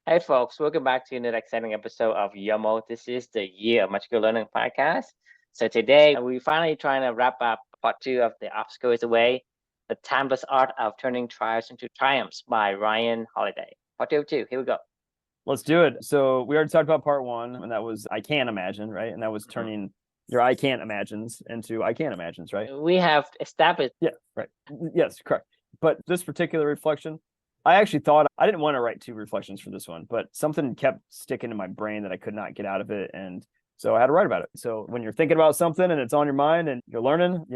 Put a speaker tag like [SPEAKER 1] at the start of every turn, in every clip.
[SPEAKER 1] Hey folks, welcome back to another exciting episode of YOML. This is the Year of Magical Learning podcast. So today we finally trying to wrap up part two of The Obstacle is the Way, The Timeless Art of Turning Trials into Triumphs by Ryan Holiday. Part two, here we go.
[SPEAKER 2] Let's do it. So we already talked about part one, and that was I can't imagine, right? And that was turning your I can't imagines into I can't imagines, right?
[SPEAKER 1] We have established.
[SPEAKER 2] Yeah, right. Yes, correct. But this particular reflection, I actually thought I didn't want to write two reflections for this one, but something kept sticking in my brain that I could not get out of it. And so I had to write about it. So when you're thinking about something and it's on your mind and you're learning,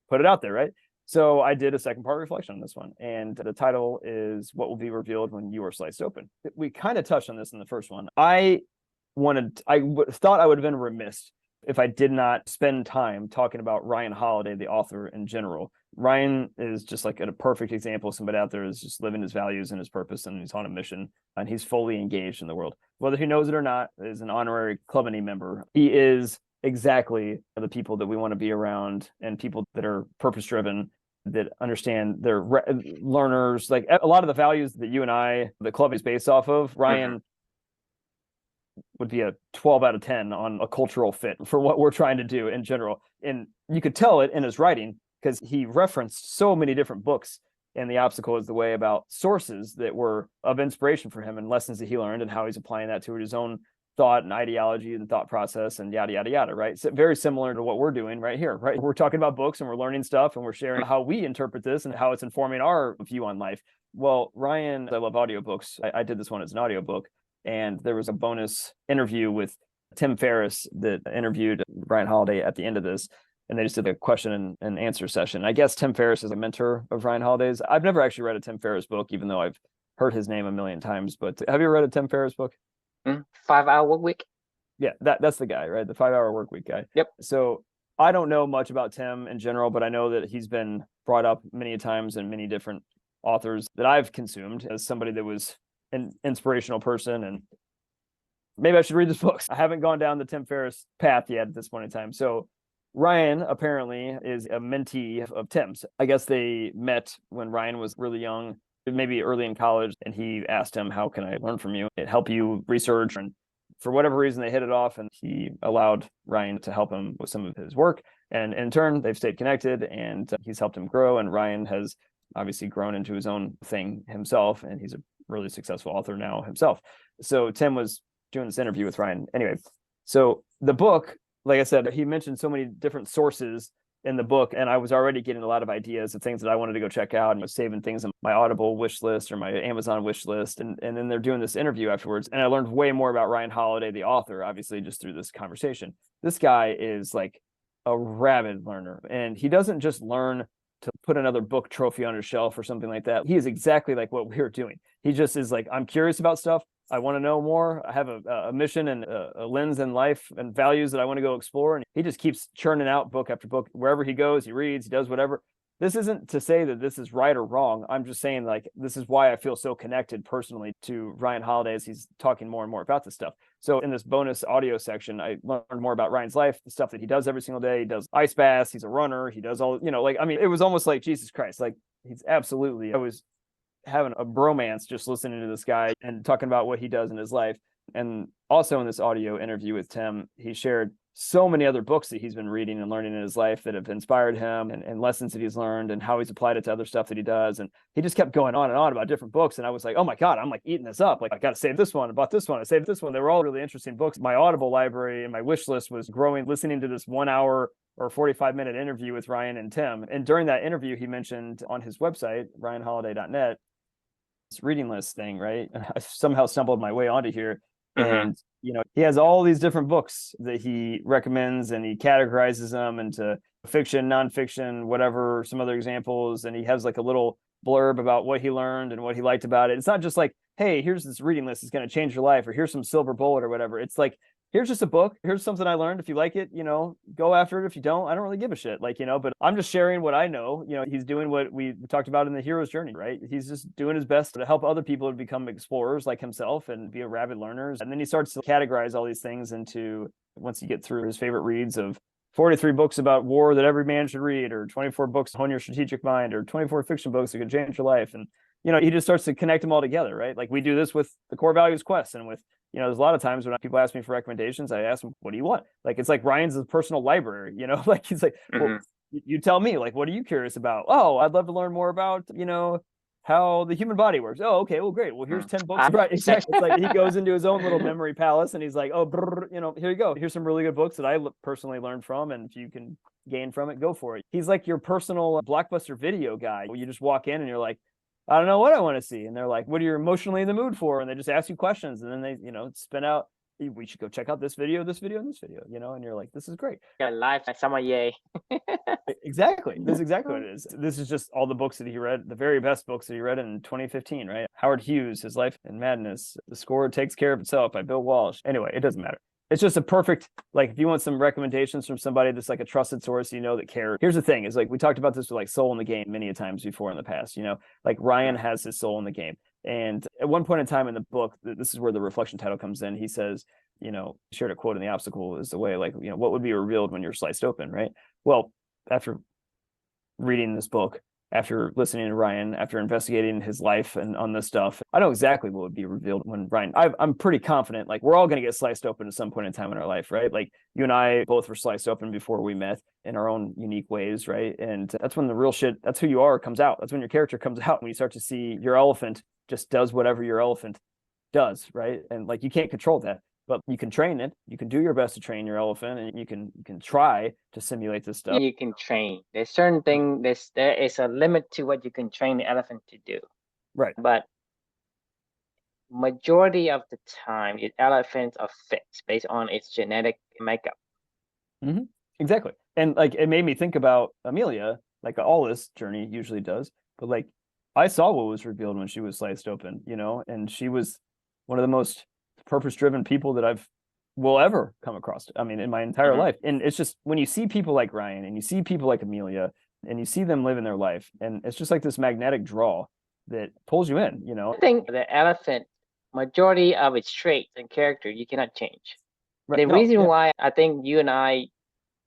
[SPEAKER 2] put it out there, right? So I did a second part reflection on this one. And the title is What Will Be Revealed When You Are Sliced Open. We kind of touched on this in the first one. I thought I would have been remiss if I did not spend time talking about Ryan Holiday, the author, in general. Ryan is just like a perfect example of somebody out there who's just living his values and his purpose, and he's on a mission, and he's fully engaged in the world. Whether he knows it or not, is an honorary Clubany member. He is exactly the people that we want to be around, and people that are purpose-driven, that understand their learners. Like a lot of the values that you and I, the club is based off of, Ryan would be a 12 out of 10 on a cultural fit for what we're trying to do in general. And you could tell it in his writing because he referenced so many different books in The Obstacle is the Way about sources that were of inspiration for him and lessons that he learned and how he's applying that to his own thought and ideology and thought process and yada, yada, yada, right? So very similar to what we're doing right here, right? We're talking about books and we're learning stuff and we're sharing how we interpret this and how it's informing our view on life. Well, Ryan, I love audiobooks. I did this one as an audiobook. And there was a bonus interview with Tim Ferriss that interviewed Ryan Holiday at the end of this. And they just did a question and answer session. I guess Tim Ferriss is a mentor of Ryan Holiday's. I've never actually read a Tim Ferriss book, even though I've heard his name a million times. But have you read a Tim Ferriss book?
[SPEAKER 1] 5 Hour Work Week.
[SPEAKER 2] Yeah, that's the guy, right? The 5 Hour Work Week guy.
[SPEAKER 1] Yep.
[SPEAKER 2] So I don't know much about Tim in general, but I know that he's been brought up many times in many different authors that I've consumed as somebody that was an inspirational person, and maybe I should read this book. I haven't gone down the Tim Ferriss path yet at this point in time. So Ryan apparently is a mentee of Tim's. I guess they met when Ryan was really young, maybe early in college, and he asked him, how can I learn from you? It help you research. And for whatever reason, they hit it off, and he allowed Ryan to help him with some of his work. And in turn, they've stayed connected, and he's helped him grow. And Ryan has obviously grown into his own thing himself, and he's a really successful author now himself. So Tim was doing this interview with Ryan. Anyway, so the book, like I said, he mentioned so many different sources in the book, and I was already getting a lot of ideas of things that I wanted to go check out, and I was saving things on my Audible wish list or my Amazon wish list. And then they're doing this interview afterwards, and I learned way more about Ryan Holiday, the author, obviously just through this conversation. This guy is like a rabid learner, and he doesn't just learn to put another book trophy on his shelf or something like that. He is exactly like what we're doing. He just is like, I'm curious about stuff. I want to know more. I have a mission and a lens in life and values that I want to go explore. And he just keeps churning out book after book. Wherever he goes, he reads, he does whatever. This isn't to say that this is right or wrong. I'm just saying, like, this is why I feel so connected personally to Ryan Holiday as he's talking more and more about this stuff. So in this bonus audio section, I learned more about Ryan's life, the stuff that he does every single day. He does ice baths. He's a runner. He does all, it was almost like Jesus Christ. Like, he's absolutely, I was having a bromance just listening to this guy and talking about what he does in his life. And also in this audio interview with Tim, he shared so many other books that he's been reading and learning in his life that have inspired him, and lessons that he's learned and how he's applied it to other stuff that he does. And he just kept going on and on about different books. And I was like, oh my God, I'm like eating this up. Like, I got to save this one. I bought this one. I saved this one. They were all really interesting books. My Audible library and my wish list was growing, listening to this 1 hour or 45-minute interview with Ryan and Tim. And during that interview, he mentioned on his website, ryanholiday.net, this reading list thing, right? I somehow stumbled my way onto here. And he has all these different books that he recommends, and he categorizes them into fiction, nonfiction, whatever, some other examples. And he has like a little blurb about what he learned and what he liked about it. It's not just like, hey, here's this reading list, it's going to change your life, or here's some silver bullet or whatever. It's like, here's just a book. Here's something I learned. If you like it, go after it. If you don't, I don't really give a shit. But I'm just sharing what I know. He's doing what we talked about in the hero's journey, right? He's just doing his best to help other people to become explorers like himself and be a rabid learner. And then he starts to categorize all these things into, once you get through his favorite reads of 43 books about war that every man should read, or 24 books to hone your strategic mind, or 24 fiction books that could change your life. And he just starts to connect them all together, right? Like we do this with the core values quest, and with, there's a lot of times when people ask me for recommendations, I ask them, what do you want? Like, it's like Ryan's personal library, like he's like, well, you tell me, like, what are you curious about? Oh, I'd love to learn more about, how the human body works. Oh, okay, well, great. Well, here's 10 books. Right, exactly. It's like he goes into his own little memory palace, and he's like, oh, here you go. Here's some really good books that I personally learned from, and if you can gain from it, go for it. He's like your personal Blockbuster video guy. You just walk in and you're like, I don't know what I want to see. And they're like, what are you emotionally in the mood for? And they just ask you questions, and then they, spin out, we should go check out this video, and this video, and you're like, this is great.
[SPEAKER 1] Yeah, live sommelier.
[SPEAKER 2] Exactly. This is exactly what it is. This is just all the books that he read, the very best books that he read in 2015, right? Howard Hughes, His Life in Madness, The Score Takes Care of Itself by Bill Walsh. Anyway, it doesn't matter. It's just a perfect, like, if you want some recommendations from somebody that's like a trusted source, that cares. Here's the thing, is like, we talked about this with like Soul in the Game many a times before in the past, like Ryan has his soul in the game. And at one point in time in the book, this is where the reflection title comes in. He says, shared a quote in The Obstacle is the way, like, what would be revealed when you're sliced open, right? Well, after reading this book, after listening to Ryan, after investigating his life and on this stuff, I know exactly what would be revealed when Ryan, I'm pretty confident, like, we're all going to get sliced open at some point in time in our life, right? Like, you and I both were sliced open before we met in our own unique ways, right? And that's when the real shit, that's who you are, comes out. That's when your character comes out, when you start to see your elephant just does whatever your elephant does, right? And like, you can't control that, but you can train it. You can do your best to train your elephant, and you can try to simulate this stuff.
[SPEAKER 1] You can train. There's certain thing. There is a limit to what you can train the elephant to do.
[SPEAKER 2] Right.
[SPEAKER 1] But majority of the time, elephants are fixed based on its genetic makeup.
[SPEAKER 2] Mm-hmm. Exactly. And like, it made me think about Amelia, like all this journey usually does. But like, I saw what was revealed when she was sliced open, and she was one of the most purpose-driven people that will ever come across, I mean, in my entire life. And it's just, when you see people like Ryan, and you see people like Amelia, and you see them living their life, and it's just like this magnetic draw that pulls you in,
[SPEAKER 1] I think the elephant, majority of its traits and character, you cannot change. Right. The reason why I think you and I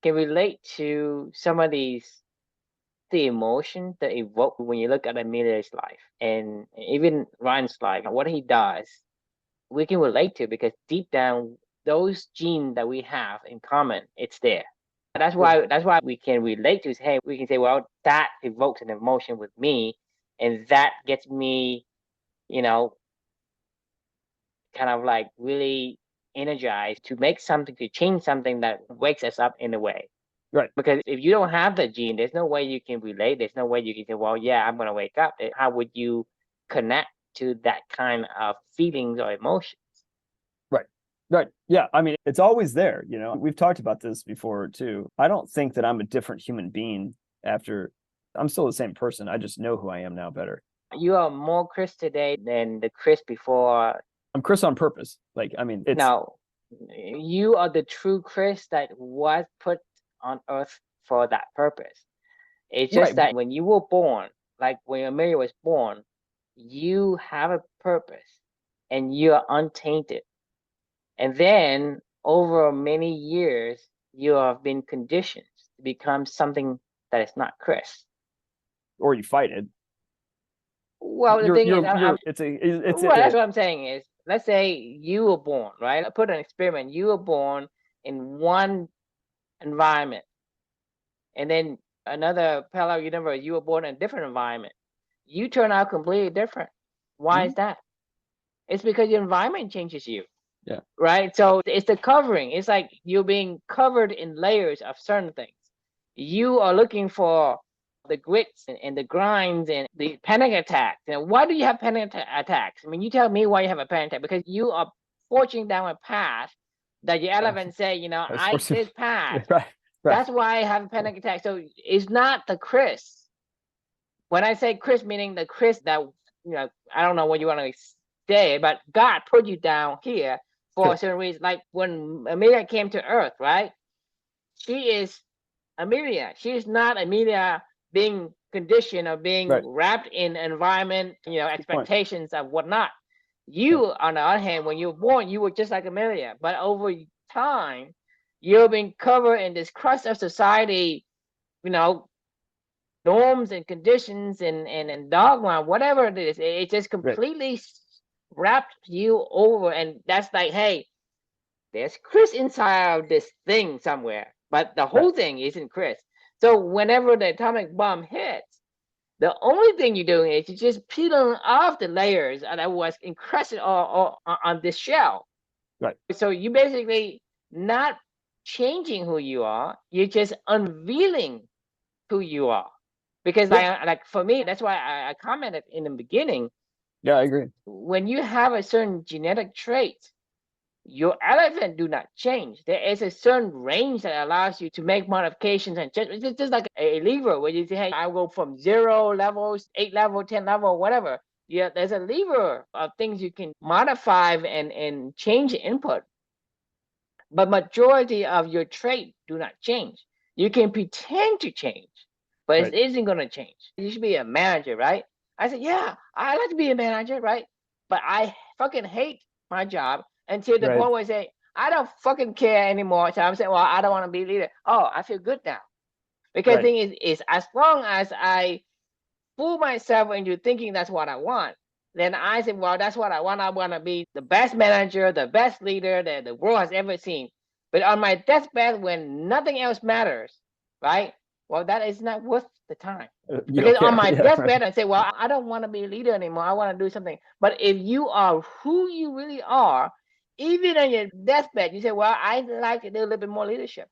[SPEAKER 1] can relate to some of the emotion that evoke when you look at Amelia's life, and even Ryan's life, what he does, we can relate to, because deep down, those genes that we have in common, it's there. That's why we can relate to. Hey, we can say, well, that evokes an emotion with me, and that gets me, kind of like really energized to make something, to change something that wakes us up in a way.
[SPEAKER 2] Right.
[SPEAKER 1] Because if you don't have the gene, there's no way you can relate. There's no way you can say, well, yeah, I'm going to wake up. How would you connect to that kind of feelings or emotions?
[SPEAKER 2] Right. Yeah. I mean, it's always there. We've talked about this before too. I don't think that I'm a different human being after. I'm still the same person. I just know who I am now better.
[SPEAKER 1] You are more Chris today than the Chris before.
[SPEAKER 2] I'm Chris on purpose. Like, I mean,
[SPEAKER 1] no, you are the true Chris that was put on earth for that purpose. It's just that when you were born, like when Amelia was born, you have a purpose and you are untainted. And then over many years, you have been conditioned to become something that is not Chris.
[SPEAKER 2] Or you fight it.
[SPEAKER 1] Well, the thing is, that's what I'm saying is, let's say you were born, right? I put an experiment. You were born in one environment, and then another parallel universe, you were born in a different environment. You turn out completely different. Why is that? It's because your environment changes you.
[SPEAKER 2] Yeah.
[SPEAKER 1] Right. So it's the covering. It's like you're being covered in layers of certain things. You are looking for the grits and the grinds and the panic attacks. And why do you have panic attacks? I mean, you tell me why you have a panic attack. Because you are forging down a path that your elephant say, I this path.
[SPEAKER 2] Right.
[SPEAKER 1] That's why I have a panic attack. So it's not the Chris. When I say Chris, meaning the Chris that, I don't know what you want to say, but God put you down here for a certain reason. Like when Amelia came to Earth, right? She is Amelia. She is not Amelia being conditioned or being wrapped in environment, expectations of whatnot. You, on the other hand, when you were born, you were just like Amelia. But over time, you're being covered in this crust of society, norms and conditions and dogma, whatever it is. It just completely wraps you over. And that's like, hey, there's Chris inside of this thing somewhere, but the whole thing isn't Chris. So whenever the atomic bomb hits, the only thing you're doing is you're just peeling off the layers that was encrusted on this shell.
[SPEAKER 2] Right.
[SPEAKER 1] So you basically not changing who you are, you're just unveiling who you are. Because like for me, that's why I commented in the beginning.
[SPEAKER 2] Yeah, I agree.
[SPEAKER 1] When you have a certain genetic trait, your elephant do not change. There is a certain range that allows you to make modifications and change. It's just like a lever where you say, hey, I go from 0 levels, 8 level, 10 level, whatever. Yeah, there's a lever of things you can modify and change the input. But majority of your trait do not change. You can pretend to change, but it isn't going to change. You should be a manager, right? I said, yeah, I like to be a manager, right? But I fucking hate my job until the point where I say, I don't fucking care anymore. So I'm saying, well, I don't want to be a leader. Oh, I feel good now. Because the thing is as long as I fool myself into thinking that's what I want, then I say, well, that's what I want. I want to be the best manager, the best leader that the world has ever seen. But on my deathbed, when nothing else matters, right? Well, that is not worth the time. Because on my deathbed, I say, well, I don't want to be a leader anymore. I want to do something. But if you are who you really are, even on your deathbed, you say, well, I'd like to do a little bit more leadership.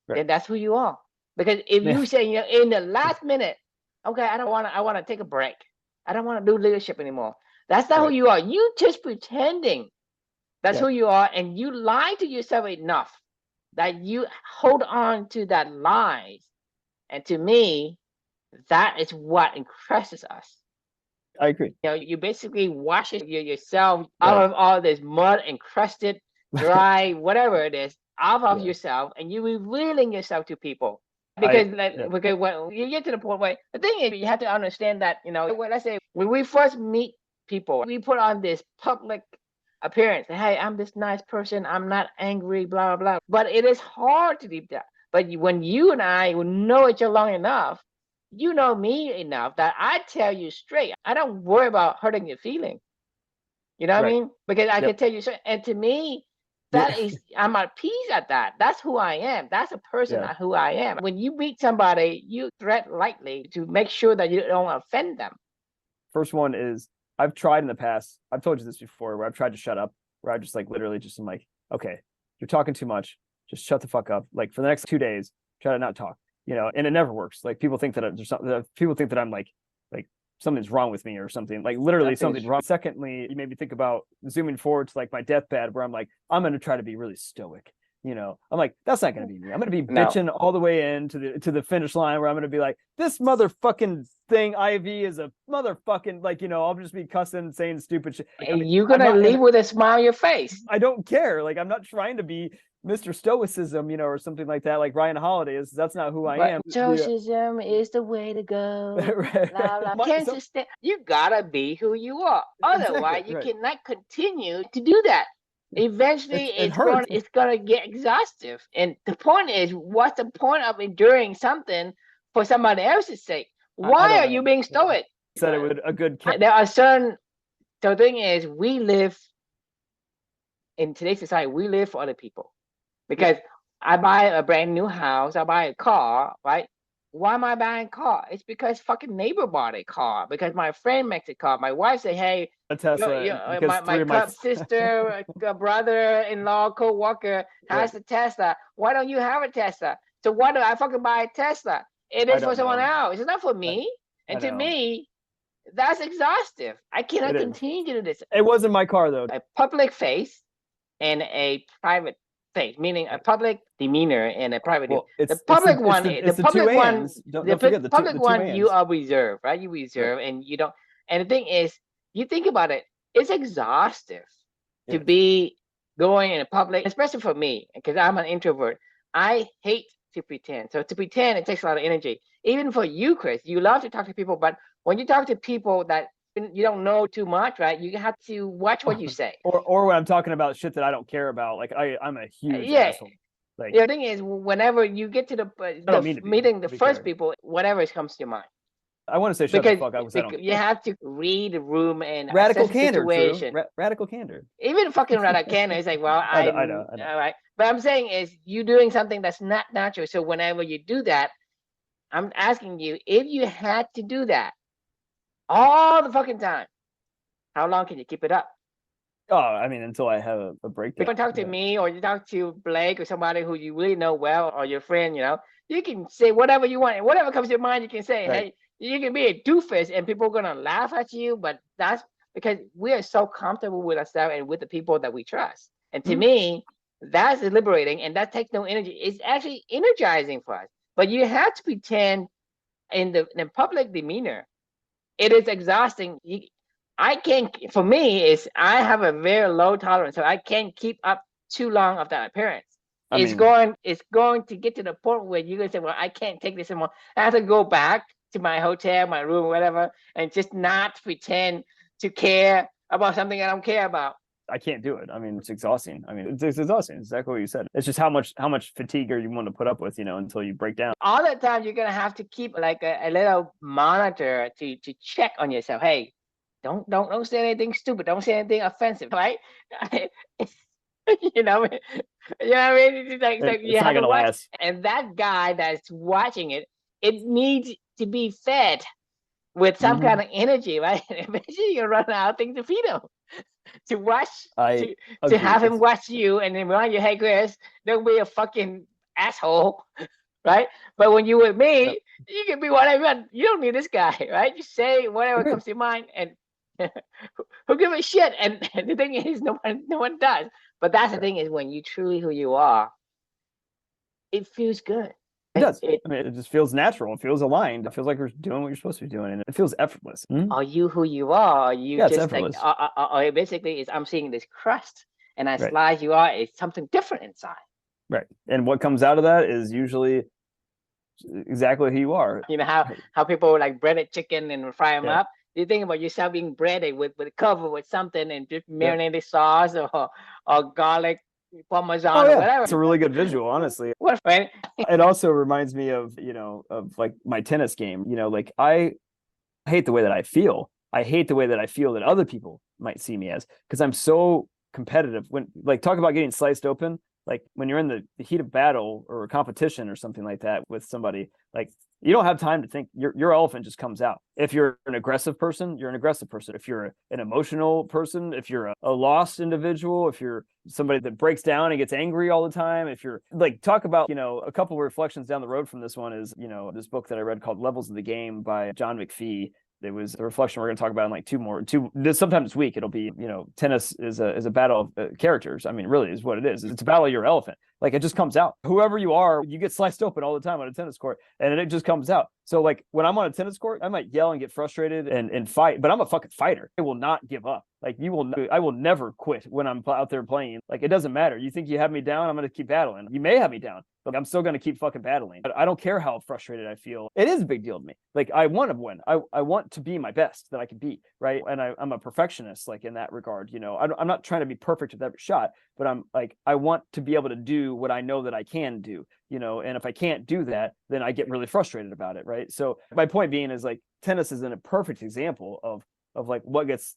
[SPEAKER 1] Then that's who you are. Because if you say, you know, in the last minute, okay, I want to take a break. I don't want to do leadership anymore. That's not who you are. You just pretending that's who you are, and you lie to yourself enough that you hold on to that lies. And to me, that is what encrusts us.
[SPEAKER 2] I agree.
[SPEAKER 1] You know, you basically wash yourself out of all this mud, encrusted, dry, whatever it is, out of yourself, and you're revealing yourself to people. Because because when you get to the point where the thing is, you have to understand that, you know, let's say when we first meet people, we put on this public appearance. Hey, I'm this nice person. I'm not angry, blah, blah, blah. But it is hard to do that. But when you and I know each other long enough, you know me enough that I tell you straight. I don't worry about hurting your feeling. You know what I mean? Because I can tell you straight. And to me, that is, I'm at peace at that. That's who I am. That's a person who I am. When you meet somebody, you tread lightly to make sure that you don't offend them.
[SPEAKER 2] First one is, I've tried in the past, I've told you this before, where I've tried to shut up, where I just like literally just am like, okay, you're talking too much. Just shut the fuck up. Like for the next 2 days, try to not talk, you know, and it never works. Like people think that there's something, people think that I'm like something's wrong with me or something, like literally something's wrong. Secondly, you made me think about zooming forward to like my deathbed, where I'm like, I'm going to try to be really stoic. You know, I'm like, that's not going to be me. I'm going to be bitching all the way in to the finish line, where I'm going to be like, this motherfucking thing IV is a motherfucking, like, you know, I'll just be cussing, saying stupid shit.
[SPEAKER 1] Like, and you're going to leave with a smile on your face.
[SPEAKER 2] I don't care. Like, I'm not trying to be Mr. Stoicism, you know, or something like that, like Ryan Holiday is. That's not who I am.
[SPEAKER 1] Stoicism is the way to go. Blah, blah. You gotta be who you are. Otherwise, you cannot continue to do that. Eventually, it's gonna get exhaustive. And the point is, what's the point of enduring something for somebody else's sake? Why are you being stoic?
[SPEAKER 2] Said it with a good.
[SPEAKER 1] There are certain. The thing is, we live in today's society. We live for other people. Because I buy a brand new house, I buy a car, right? Why am I buying a car? It's because fucking neighbor bought a car, because my friend makes a car. My wife say, hey,
[SPEAKER 2] a Tesla,
[SPEAKER 1] my sister, brother-in-law, co-worker has a Tesla. Why don't you have a Tesla? So why do I fucking buy a Tesla? It is for someone else. It's not for me. And to me, that's exhaustive. I cannot continue to do this.
[SPEAKER 2] It wasn't my car, though.
[SPEAKER 1] A public face and a private face, meaning a public demeanor and a private.
[SPEAKER 2] Well,
[SPEAKER 1] the public one, you are reserved, right? You reserve, and you don't. And the thing is, you think about it, it's exhaustive to be going in a public, especially for me, because I'm an introvert. I hate to pretend. So to pretend, it takes a lot of energy. Even for you, Chris, you love to talk to people, but when you talk to people that you don't know too much, right? You have to watch what you say.
[SPEAKER 2] Or when I'm talking about shit that I don't care about, like I'm a huge asshole. Like,
[SPEAKER 1] the thing is, whenever you get to the meeting the first people, whatever comes to your mind.
[SPEAKER 2] I want to say shut the fuck up because
[SPEAKER 1] you have to read the room and
[SPEAKER 2] radical
[SPEAKER 1] assess the
[SPEAKER 2] candor,
[SPEAKER 1] situation.
[SPEAKER 2] Radical candor.
[SPEAKER 1] Even fucking radical candor is like, well,
[SPEAKER 2] I know.
[SPEAKER 1] All right. But I'm saying is you doing something that's not natural. So whenever you do that, I'm asking you, if you had to do that all the fucking time, how long can you keep it up?
[SPEAKER 2] Oh, I mean, until I have a breakdown.
[SPEAKER 1] You can talk to me, or you talk to Blake, or somebody who you really know well, or your friend, you can say whatever you want, and whatever comes to your mind, you can say, right. Hey, you can be a doofus, and people are gonna laugh at you, but that's because we are so comfortable with ourselves and with the people that we trust. And to me, that's liberating, and that takes no energy. It's actually energizing for us. But you have to pretend in the public demeanor. It is exhausting. I can't. For me, I have a very low tolerance, so I can't keep up too long of that appearance. It's going to get to the point where you're gonna say, "Well, I can't take this anymore. I have to go back to my hotel, my room, whatever, and just not pretend to care about something I don't care about."
[SPEAKER 2] I can't do it. I mean, it's exhausting. I mean, it's exhausting. It's exactly what you said. It's just how much fatigue are you want to put up with, until you break down.
[SPEAKER 1] All the time, you're gonna have to keep like a little monitor to check on yourself. Hey, don't say anything stupid. Don't say anything offensive, right? You know what I mean? It's like you have to watch. And that guy that's watching it needs to be fed with some kind of energy, right? Eventually, you run out of things to feed him. To watch, to have him watch you and then remind you, hey, Chris, don't be a fucking asshole, right? But when you're with me, you can be whatever. You don't need this guy, right? You say whatever comes to your mind, and who give a shit? And the thing is, no one does. But that's the thing is, when you truly who you are, it feels good.
[SPEAKER 2] It does. I mean, it just feels natural. It feels aligned. It feels like you're doing what you're supposed to be doing, and it feels effortless.
[SPEAKER 1] Are you who you are? Are you just
[SPEAKER 2] effortless.
[SPEAKER 1] Like, basically, I'm seeing this crust, and as large you are, it's something different inside.
[SPEAKER 2] Right. And what comes out of that is usually exactly who you are.
[SPEAKER 1] You know how people like breaded chicken and fry them up? You think about yourself being breaded with covered with something and just marinated sauce or garlic Parmesan or whatever.
[SPEAKER 2] It's a really good visual, honestly.
[SPEAKER 1] Right?
[SPEAKER 2] It also reminds me of like my tennis game. Like I hate the way that I feel. I hate the way that I feel that other people might see me as, because I'm so competitive. When talk about getting sliced open, like when you're in the heat of battle or a competition or something like that with somebody, like you don't have time to think. Your elephant just comes out. If you're an aggressive person, you're an aggressive person. If you're an emotional person, if you're a lost individual, if you're somebody that breaks down and gets angry all the time, if you're talk about, a couple of reflections down the road from this one is, this book that I read called Levels of the Game by John McPhee. There was a reflection we're going to talk about in like two sometime this week. It'll be, tennis is a battle of characters. I mean, really is what it is. It's a battle of your elephant. Like it just comes out. Whoever you are, you get sliced open all the time on a tennis court, and it just comes out. So like when I'm on a tennis court, I might yell and get frustrated and fight, but I'm a fucking fighter. I will not give up. Like I will never quit when I'm out there playing. Like it doesn't matter. You think you have me down, I'm going to keep battling. You may have me down, but I'm still going to keep fucking battling. I don't care how frustrated I feel. It is a big deal to me. Like I want to win. I want to be my best that I can be, right? And I'm a perfectionist, like in that regard. I'm not trying to be perfect at every shot, but I'm like I want to be able to do what I know that I can do. And if I can't do that, then I get really frustrated about it, right? So my point being is like tennis is a perfect example of like what gets,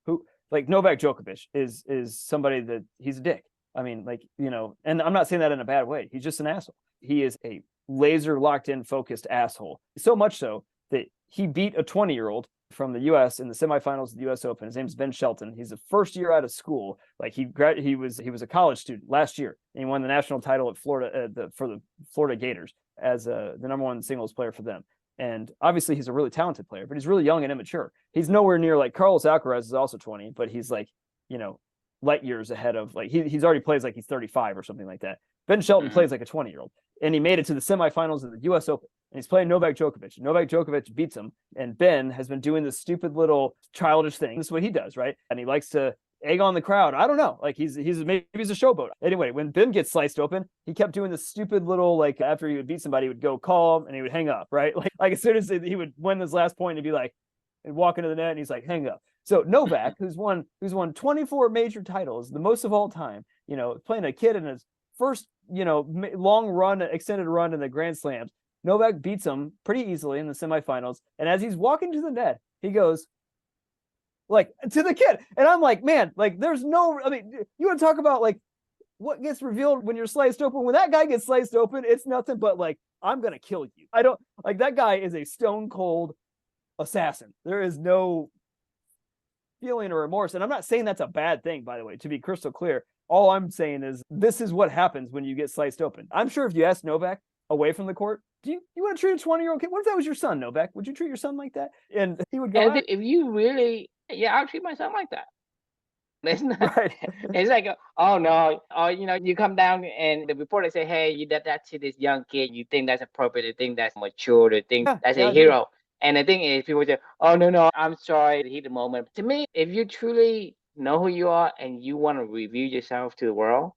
[SPEAKER 2] who like Novak Djokovic is somebody that he's a dick. I mean, like, and I'm not saying that in a bad way. He's just an asshole. He is a laser locked in focused asshole. So much so that he beat a 20-year-old from the US in the semifinals of the US Open. His name's Ben Shelton. He's the first year out of school. Like he was a college student last year, and he won the national title at Florida for the Florida Gators as the number one singles player for them. And obviously he's a really talented player, but he's really young and immature. He's nowhere near like Carlos Alcaraz is also 20, but he's like, light years ahead of like he's already plays like he's 35 or something like that. Ben Shelton plays like a 20-year-old, and he made it to the semifinals of the US Open. And he's playing Novak Djokovic. Novak Djokovic beats him, and Ben has been doing this stupid little childish thing. This is what he does, right? And he likes to egg on the crowd. I don't know. Like maybe he's a showboat. Anyway, when Ben gets sliced open, he kept doing this stupid little like after he would beat somebody, he would go calm and he would hang up, right? Like as soon as he would win this last point, he'd be like, and walk into the net, and he's like, hang up. So Novak, who's won 24 major titles, the most of all time, playing a kid in his first long run, extended run in the Grand Slams. Novak beats him pretty easily in the semifinals. And as he's walking to the net, he goes, like, to the kid. And I'm like, man, like, there's no, I mean, you want to talk about, like, what gets revealed when you're sliced open? When that guy gets sliced open, it's nothing but, like, I'm going to kill you. I don't, like, that guy is a stone cold assassin. There is no feeling or remorse. And I'm not saying that's a bad thing, by the way, to be crystal clear. All I'm saying is this is what happens when you get sliced open. I'm sure if you ask Novak away from the court, do you want to treat a 20-year-old kid? What if that was your son, Novak? Would you treat your son like that? And he would go,
[SPEAKER 1] And if you really, yeah, I'll treat my son like that. It's not,
[SPEAKER 2] right.
[SPEAKER 1] It's like, oh no, oh, you come down and the reporter say, hey, you did that to this young kid. You think that's appropriate? You think that's mature? You think that's a hero? And the thing is, people say, oh, no, I'm sorry to heat the moment. To me, if you truly know who you are and you want to review yourself to the world,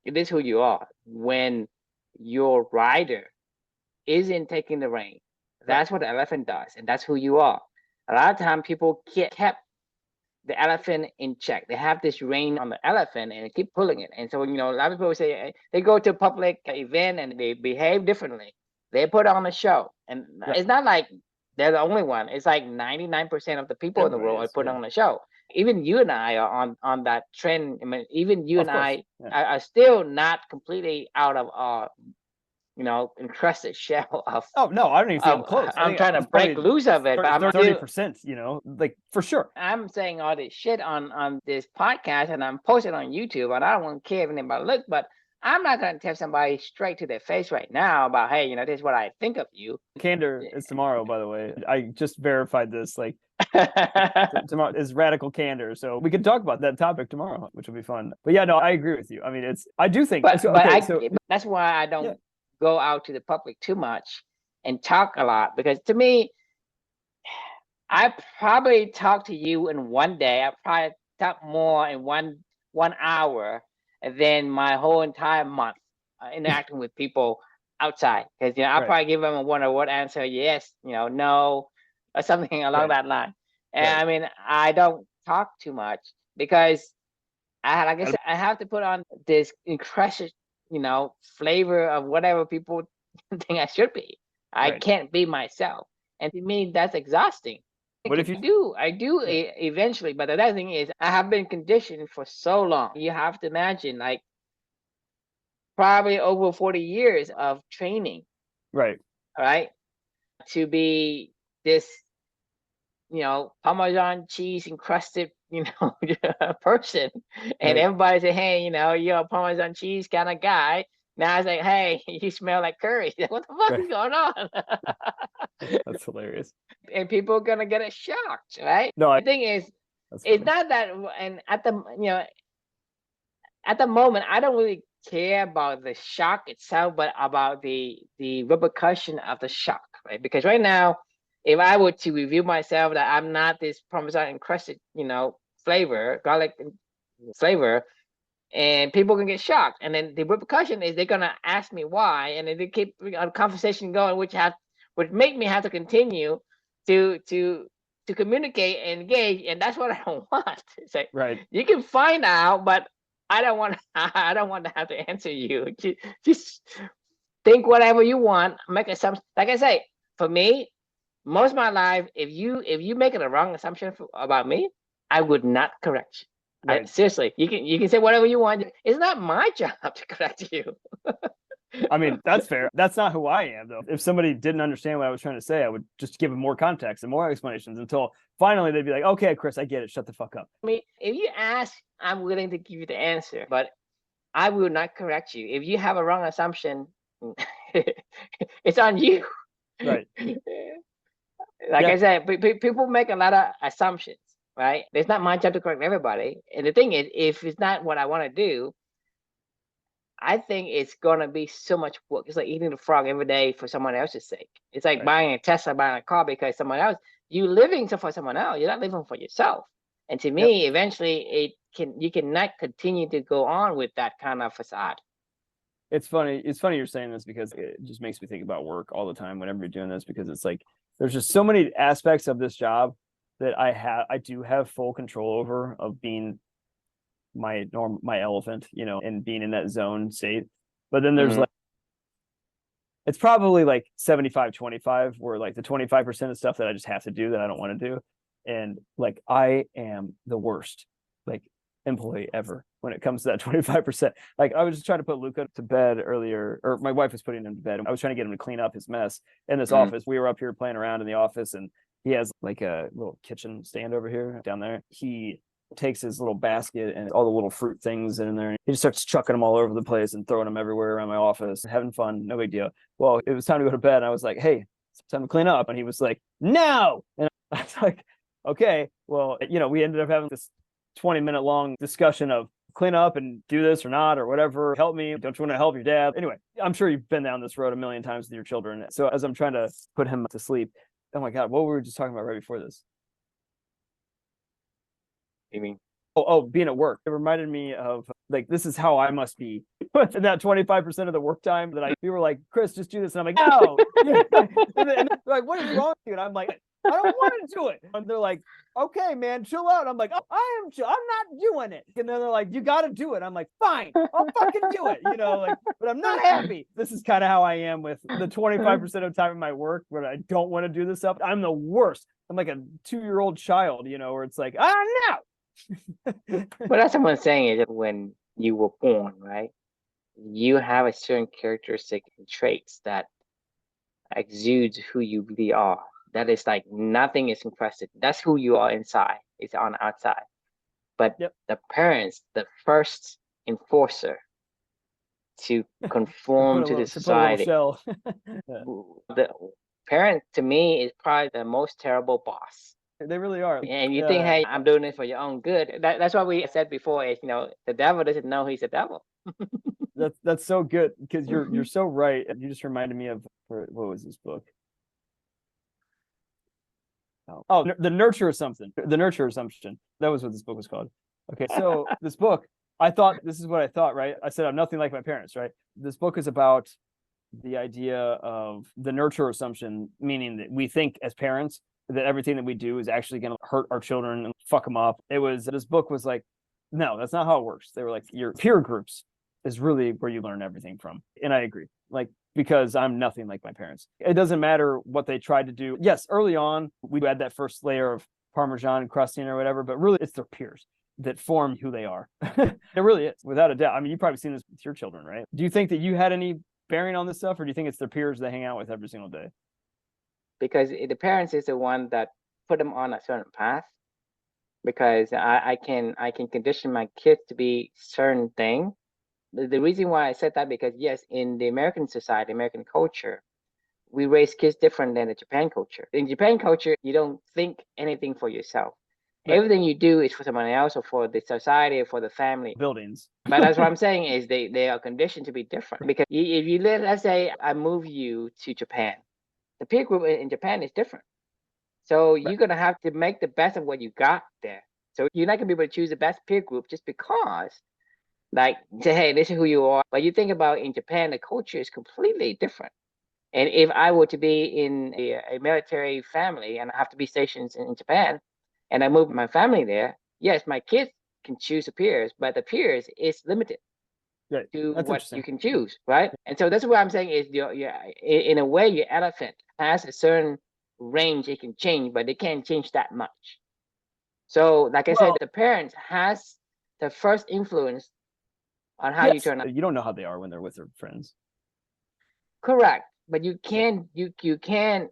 [SPEAKER 1] it is who you are. When your rider isn't taking the rein, that's what the elephant does. And that's who you are. A lot of times people kept the elephant in check. They have this rein on the elephant and they keep pulling it. And so, a lot of people say they go to a public event and they behave differently. They put on a show. And it's not like they're the only one. It's like 99% of the people in the world are putting on a show. Even you and I are on that trend. I mean, even you and I are still not completely out of our encrusted shell of.
[SPEAKER 2] Oh no, I don't even think I'm close.
[SPEAKER 1] I'm trying to break loose of it, but I'm
[SPEAKER 2] 30%. Like for sure.
[SPEAKER 1] I'm saying all this shit on this podcast, and I'm posting on YouTube, and I don't want to care if anybody look, but I'm not going to tell somebody straight to their face right now about, hey, this is what I think of you.
[SPEAKER 2] Candor is tomorrow, by the way. I just verified this. Like tomorrow is radical candor, so we can talk about that topic tomorrow, which will be fun. But yeah, no, I agree with you. I mean, I do think,
[SPEAKER 1] but that's why I don't go out to the public too much and talk a lot, because to me, I probably talk to you in one day. I probably talk more in one hour than my whole entire month interacting with people outside. Because I'll probably give them a one-word answer, yes, no, or something along that line. And I mean, I don't talk too much because like I said, I have to put on this incredible, flavor of whatever people think I should be. I can't be myself. And to me, that's exhausting. What if you do? I do eventually. But the other thing is, I have been conditioned for so long. You have to imagine, like, probably over 40 years of training.
[SPEAKER 2] Right.
[SPEAKER 1] All right. To be this, Parmesan cheese encrusted, person. And everybody say, hey, you're a Parmesan cheese kind of guy. Now I say, hey, you smell like curry. What the fuck is going on?
[SPEAKER 2] That's hilarious.
[SPEAKER 1] And people are gonna get shocked, right?
[SPEAKER 2] No,
[SPEAKER 1] the thing is, it's not that. And at the moment, I don't really care about the shock itself, but about the repercussion of the shock, right? Because right now, if I were to review myself that I'm not this Parmesan encrusted, flavor, garlic flavor, and people can get shocked, and then the repercussion is they're gonna ask me why, and then they keep a conversation going, which make me have to continue to communicate and engage, and that's what I don't want. It's like, you can find out, but I don't want to have to answer you. Just think whatever you want, make assumptions. Like I say, for me, most of my life, if you make a wrong assumption about me, I would not correct you. Seriously, you can say whatever you want. It's not my job to correct you.
[SPEAKER 2] I mean, that's fair. That's not who I am, though. If somebody didn't understand what I was trying to say, I would just give them more context and more explanations until finally they'd be like, okay, Chris, I get it. Shut the fuck up.
[SPEAKER 1] I mean, if you ask, I'm willing to give you the answer, but I will not correct you. If you have a wrong assumption, it's on you.
[SPEAKER 2] Right.
[SPEAKER 1] Like I said, people make a lot of assumptions, right? It's not my job to correct everybody. And the thing is, if it's not what I want to do, I think it's gonna be so much work. It's like eating the frog every day for someone else's sake. It's like buying a Tesla, buying a car because someone else. You living for someone else. You're not living for yourself. And to me, eventually, you cannot continue to go on with that kind of facade.
[SPEAKER 2] It's funny. It's funny you're saying this because it just makes me think about work all the time whenever you're doing this, because it's like there's just so many aspects of this job that I do have full control over, of being my elephant, and being in that zone state. But then there's
[SPEAKER 1] Mhm.
[SPEAKER 2] like, it's probably like 75-25, where like the 25% of stuff that I just have to do that I don't want to do. And like, I am the worst like employee ever when it comes to that 25%. Like, I was just trying to put Luca to bed earlier, or my wife was putting him to bed. I was trying to get him to clean up his mess in this
[SPEAKER 1] Mhm.
[SPEAKER 2] office. We were up here playing around in the office, and he has like a little kitchen stand over here down there. He takes his little basket and all the little fruit things in there. He just starts chucking them all over the place and throwing them everywhere around my office, having fun, no big deal. Well, it was time to go to bed. And I was like, hey, it's time to clean up. And he was like, no. And I was like, okay, well, we ended up having this 20-minute long discussion of clean up and do this or not, or whatever. Help me. Don't you want to help your dad? Anyway, I'm sure you've been down this road a million times with your children. So as I'm trying to put him to sleep, oh my God, what were we just talking about right before this?
[SPEAKER 1] You mean?
[SPEAKER 2] Oh, being at work. It reminded me of like, this is how I must be. In that 25% of the work time that we were like, Chris, just do this. And I'm like, no. And they're like, what is wrong with you? And I'm like, I don't want to do it. And they're like, okay, man, chill out. I'm like, oh, I am chill. I'm not doing it. And then they're like, you got to do it. I'm like, fine, I'll fucking do it. Like, but I'm not happy. This is kind of how I am with the 25% of the time in my work where I don't want to do this stuff. I'm the worst. I'm like a 2-year-old child, where it's like, no.
[SPEAKER 1] What that's what I'm saying is that when you were born, right, you have a certain characteristic and traits that exudes who you really are. That is like nothing is impressive. That's who you are inside. It's on the outside. But
[SPEAKER 2] Yep.
[SPEAKER 1] the parents, the first enforcer to conform to the society. The parent to me is probably the most terrible boss.
[SPEAKER 2] They really are.
[SPEAKER 1] And you think, hey, I'm doing it for your own good. That's what we said before is, the devil doesn't know he's a devil.
[SPEAKER 2] That's so good, because you're so right. You just reminded me of, what was this book? Oh, the nurture assumption. The nurture assumption. That was what this book was called. Okay, so this book, this is what I thought, right? I said I'm nothing like my parents, right? This book is about the idea of the nurture assumption, meaning that we think as parents that everything that we do is actually going to hurt our children and fuck them up. This book was like, no, that's not how it works. They were like, your peer groups is really where you learn everything from. And I agree, like, because I'm nothing like my parents. It doesn't matter what they tried to do. Yes, early on, we had that first layer of Parmesan crusting or whatever, but really it's their peers that form who they are. It really is, without a doubt. I mean, you've probably seen this with your children, right? Do you think that you had any bearing on this stuff, or do you think it's their peers they hang out with every single day?
[SPEAKER 1] Because the parents is the one that put them on a certain path. Because I can condition my kids to be certain thing. The reason why I said that, because yes, in the American society, American culture, we raise kids different than the Japan culture. In Japan culture, you don't think anything for yourself. Right. Everything you do is for someone else, or for the society, or for the family.
[SPEAKER 2] Buildings.
[SPEAKER 1] But that's what I'm saying is they are conditioned to be different. Because if you let's say I move you to Japan, the peer group in Japan is different. So you're gonna have to make the best of what you got there. So you're not gonna be able to choose the best peer group just because, like, say, hey, this is who you are. But you think about in Japan, the culture is completely different. And if I were to be in a military family and I have to be stationed in Japan, and I move my family there, yes, my kids can choose the peers, but the peers is limited to what you can choose, right? And so that's what I'm saying is, in a way, your elephant has a certain range it can change, but it can't change that much. So, like I said, the parents has the first influence on how you turn out.
[SPEAKER 2] You don't know how they are when they're with their friends.
[SPEAKER 1] Correct. But you can, because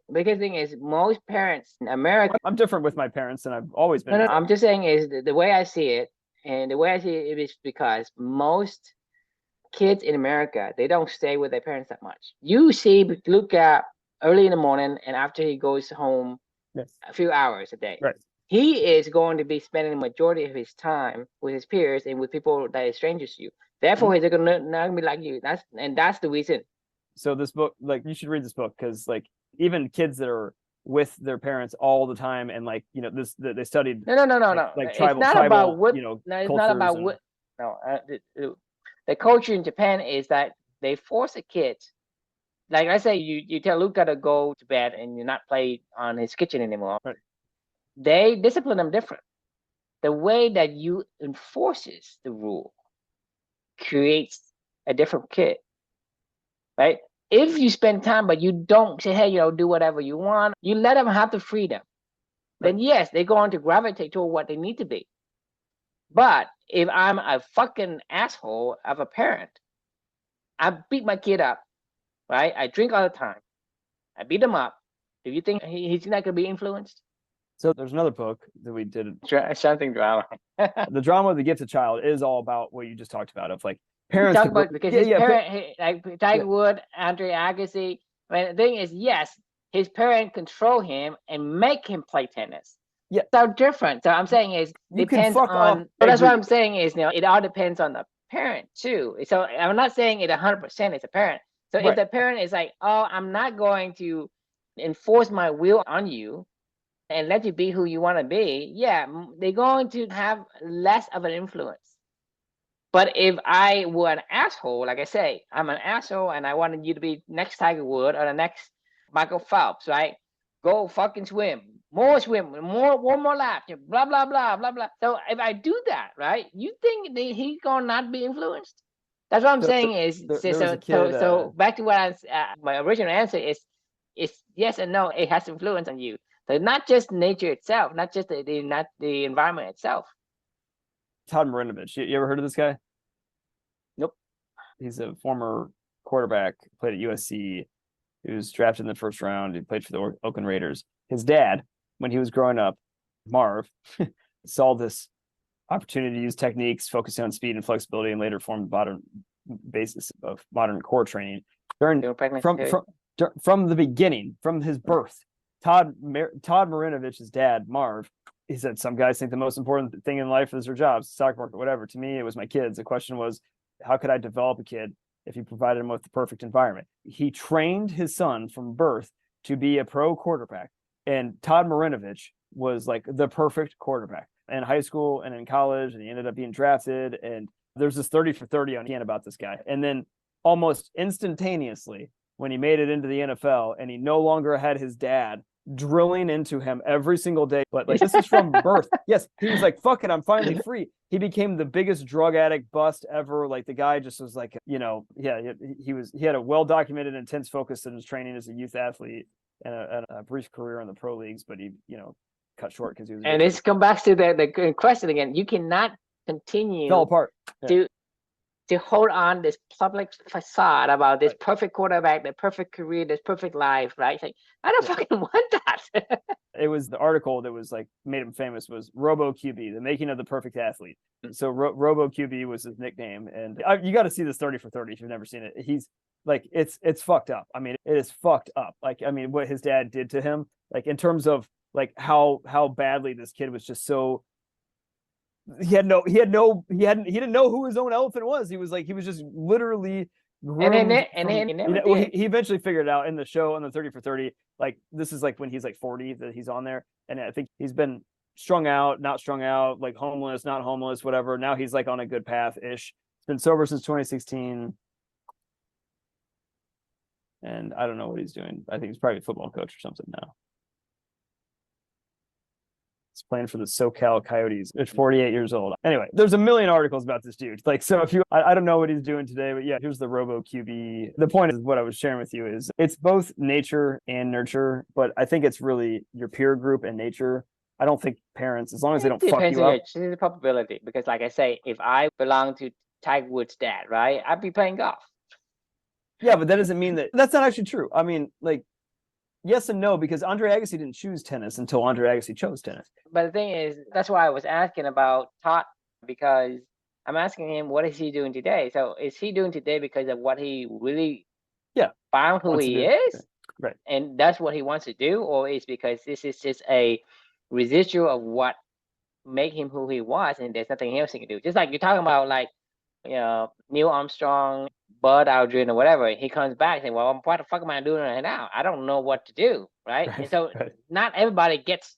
[SPEAKER 1] the thing is, most parents in America.
[SPEAKER 2] I'm different with my parents, and I've always been.
[SPEAKER 1] No, I'm just saying is the way I see it, and the way I see it is because most kids in America, they don't stay with their parents that much. You see Luca early in the morning, and after he goes home, a few hours a day.
[SPEAKER 2] Right.
[SPEAKER 1] He is going to be spending the majority of his time with his peers and with people that are strangers to you. Therefore, he's gonna not be like you. That's the reason. So
[SPEAKER 2] this book, like, you should read this book, because like even kids that are with their parents all the time, and like, they studied.
[SPEAKER 1] No.
[SPEAKER 2] Like tribal,
[SPEAKER 1] it's not about what.
[SPEAKER 2] No,
[SPEAKER 1] it's not about what. No, the culture in Japan is that they force a kid. Like I say, you tell Luca to go to bed and you not play on his kitchen anymore.
[SPEAKER 2] Right.
[SPEAKER 1] They discipline them different. The way that you enforces the rule creates a different kid. right? If you spend time, but you don't say, hey, do whatever you want, you let them have the freedom, then yes, they're going to gravitate toward what they need to be. But if I'm a fucking asshole of a parent, I beat my kid up, right? I drink all the time. I beat him up. Do you think he's not going to be influenced?
[SPEAKER 2] So there's another book that we did.
[SPEAKER 1] Something drama.
[SPEAKER 2] The drama of the gifted child is all about what you just talked about, of like parents.
[SPEAKER 1] Talk about because his parent, like Tiger Woods, Andre Agassi. I mean, the thing is, yes, his parent control him and make him play tennis.
[SPEAKER 2] Yeah,
[SPEAKER 1] so different. So I'm saying is depends on. So that's what I'm saying is, it all depends on the parent too. So I'm not saying it 100% is a parent. So if the parent is like, oh, I'm not going to enforce my will on you and let you be who you want to be, yeah, they're going to have less of an influence. But if I were an asshole, like I say, I'm an asshole and I wanted you to be next Tiger Woods or the next Michael Phelps, right? Go fucking swim, one more lap, blah, blah, blah, blah, blah. So if I do that, right, you think he's going to not be influenced? That's what I'm saying is, so back to what my original answer is yes and no, it has influence on you. So not just nature itself, not just the environment itself.
[SPEAKER 2] Todd Marinovich, you ever heard of this guy?
[SPEAKER 1] Nope.
[SPEAKER 2] He's a former quarterback, played at USC. He was drafted in the first round. He played for the Oakland Raiders. His dad, when he was growing up, Marv, saw this opportunity to use techniques focusing on speed and flexibility, and later formed the modern basis of modern core training. From the beginning, from his birth, Todd Marinovich's dad, Marv, he said, some guys think the most important thing in life is their jobs, stock market, whatever. To me, it was my kids. The question was, how could I develop a kid if you provided him with the perfect environment? He trained his son from birth to be a pro quarterback. And Todd Marinovich was like the perfect quarterback in high school and in college, and he ended up being drafted. And there's this 30 for 30 on ESPN about this guy. And then almost instantaneously, when he made it into the NFL and he no longer had his dad drilling into him every single day, but like this is from birth. Yes, he was like, fuck it, I'm finally free. He became the biggest drug addict bust ever. Like the guy just was like, he had a well-documented intense focus in his training as a youth athlete and a brief career in the pro leagues, but he cut short because he was.
[SPEAKER 1] And this comes back to the question again. You cannot continue
[SPEAKER 2] fell apart
[SPEAKER 1] to hold on this public facade about this perfect quarterback, the perfect career, this perfect life, right? It's like, I don't fucking want that.
[SPEAKER 2] It was the article that was like made him famous was Robo QB, the making of the perfect athlete. So Robo QB was his nickname, and you got to see this 30 for 30 if you've never seen it. He's like, it's fucked up. I mean, it is fucked up. Like, I mean, what his dad did to him, like in terms of like how badly this kid was just so. He didn't know who his own elephant was. He was just literally groomed. He eventually figured it out in the show on the 30 for 30. Like this is like when he's like 40 that he's on there, and I think he's been strung out, not strung out, like homeless, not homeless, whatever. Now he's like on a good path ish. He's been sober since 2016, and I don't know what he's doing. I think he's probably a football coach or something now. Playing for the SoCal Coyotes at 48 years old. Anyway, there's a million articles about this dude. Like, so if I don't know what he's doing today, but yeah, here's the Robo QB. The point is what I was sharing with you is it's both nature and nurture, but I think it's really your peer group and nature. I don't think parents, as long as they don't fuck you up.
[SPEAKER 1] It's the probability, because like I say, if I belong to Tiger Woods' dad, right, I'd be playing golf.
[SPEAKER 2] Yeah, but that doesn't mean that's not actually true. I mean, like, yes and no, because Andre Agassi didn't choose tennis until Andre Agassi chose tennis.
[SPEAKER 1] But the thing is, that's why I was asking about Todd, because I'm asking him, what is he doing today? So is he doing today because of what he really found who he is?
[SPEAKER 2] Right.
[SPEAKER 1] And that's what he wants to do? Or is because this is just a residual of what made him who he was, and there's nothing else he can do? Just like you're talking about, like, Neil Armstrong, Bud Aldrin, or whatever. He comes back saying, well, what the fuck am I doing right now? I don't know what to do, right? And so not everybody gets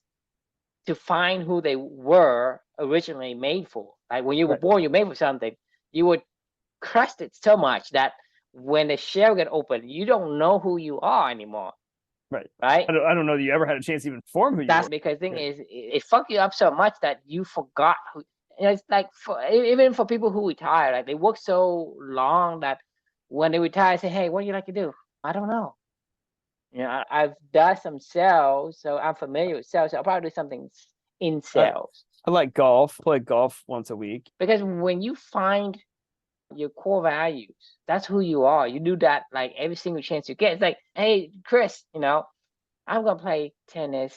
[SPEAKER 1] to find who they were originally made for. Like when you were born, you're made for something. You were crusted so much that when the shell get open, you don't know who you are anymore. Right. I
[SPEAKER 2] don't know that you ever had a chance to even form who you
[SPEAKER 1] That's
[SPEAKER 2] were.
[SPEAKER 1] Because the thing is, it fucked you up so much that you forgot who. It's like even for people who retire, like they work so long that when they retire, I say, hey, what do you like to do? I don't know. I've done some sales, so I'm familiar with sales. So I'll probably do something in sales.
[SPEAKER 2] I like golf, play golf once a week.
[SPEAKER 1] Because when you find your core values, that's who you are. You do that like every single chance you get. It's like, hey, Chris, I'm going to play tennis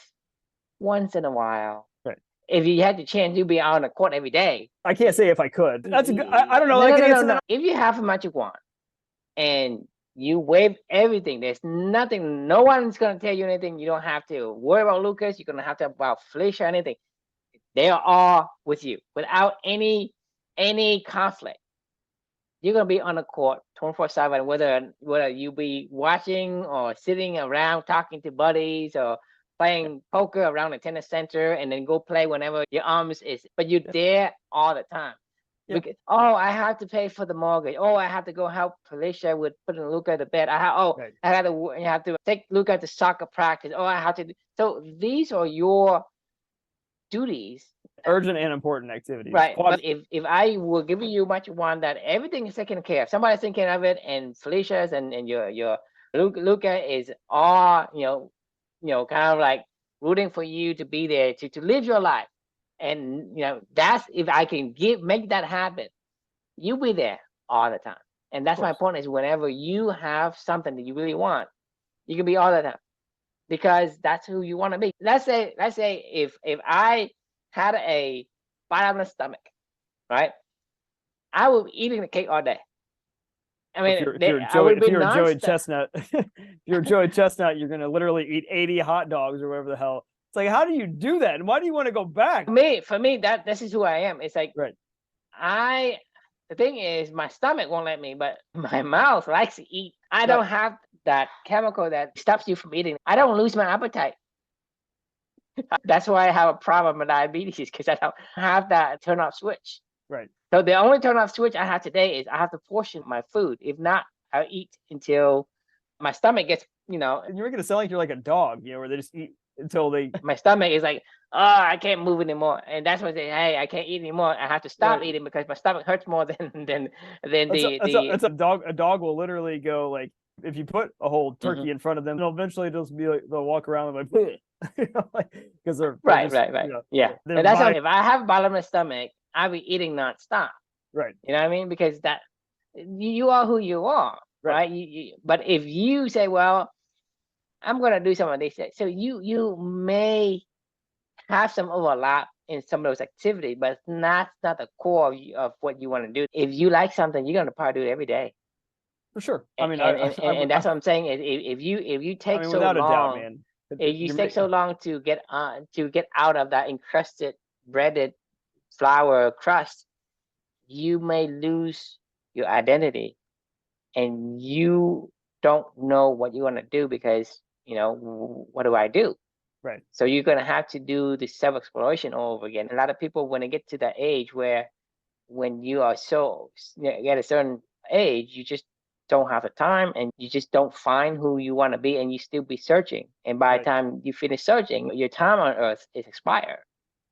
[SPEAKER 1] once in a while.
[SPEAKER 2] Right.
[SPEAKER 1] If you had the chance, you'd be out on the court every day.
[SPEAKER 2] I can't say if I could. That's a good, I don't know.
[SPEAKER 1] No. If you have a magic wand and you wave everything, there's nothing, no one's going to tell you anything. You don't have to worry about Lucas. You're going to have to about Felicia or anything. They are all with you without any conflict. You're going to be on the court 24/7, whether you be watching or sitting around talking to buddies or playing poker around the tennis center and then go play whenever your arms is, but you're there all the time. Because, I have to pay for the mortgage. I have to go help Felicia with putting Luca to bed. I have to take Luca to soccer practice. I have to. So these are your duties,
[SPEAKER 2] urgent and important activities,
[SPEAKER 1] right? But if I will give you much one that everything is taken care of, somebody's taking care of it, and Felicia's and your Luca is all kind of like rooting for you to be there to live your life, and that's if I can make that happen, you'll be there all the time. And that's my point, is whenever you have something that you really want, you can be all the time. Because that's who you want to be. Let's say if I had a bottomless stomach, right? I would be eating the cake all day. I mean,
[SPEAKER 2] if you're Joey Chestnut, if you're Joey Chestnut, you're gonna literally eat 80 hot dogs or whatever the hell. It's like, how do you do that? And why do you want to go back?
[SPEAKER 1] For me, this is who I am. It's like, right. The thing is, my stomach won't let me, but my mouth likes to eat. I don't have that chemical that stops you from eating. I don't lose my appetite. That's why I have a problem with diabetes, because I don't have that turn off switch.
[SPEAKER 2] Right.
[SPEAKER 1] So the only turn off switch I have today is I have to portion my food. If not, I'll eat until my stomach gets,
[SPEAKER 2] And you're making it sound like you're like a dog, where they just eat until
[SPEAKER 1] my stomach is like, I can't move anymore. And that's when they say, hey, I can't eat anymore. I have to stop eating because my stomach hurts more than
[SPEAKER 2] a dog. A dog will literally go like, if you put a whole turkey in front of them, they'll eventually just be like, they'll walk around and because they're
[SPEAKER 1] right. Yeah. And that's how, if I have a bottomless stomach, I'll be eating nonstop.
[SPEAKER 2] Right.
[SPEAKER 1] You know what I mean? Because that you are who you are, right? But if you say, well, I'm going to do some of these things, so you may have some overlap in some of those activities, but not the core of what you want to do. If you like something, you're going to probably do it every day.
[SPEAKER 2] For sure. I mean,
[SPEAKER 1] and that's what I'm saying. If you take so long,
[SPEAKER 2] without a doubt, man.
[SPEAKER 1] If you take so long to get out of that encrusted breaded flour crust, you may lose your identity, and you don't know what you want to do because what do I do?
[SPEAKER 2] Right.
[SPEAKER 1] So you're gonna have to do the self-exploration all over again. A lot of people, when they get to that age where, when you are at a certain age, you just don't have the time, and you just don't find who you want to be, and you still be searching. And by the time you finish searching, your time on Earth is expired.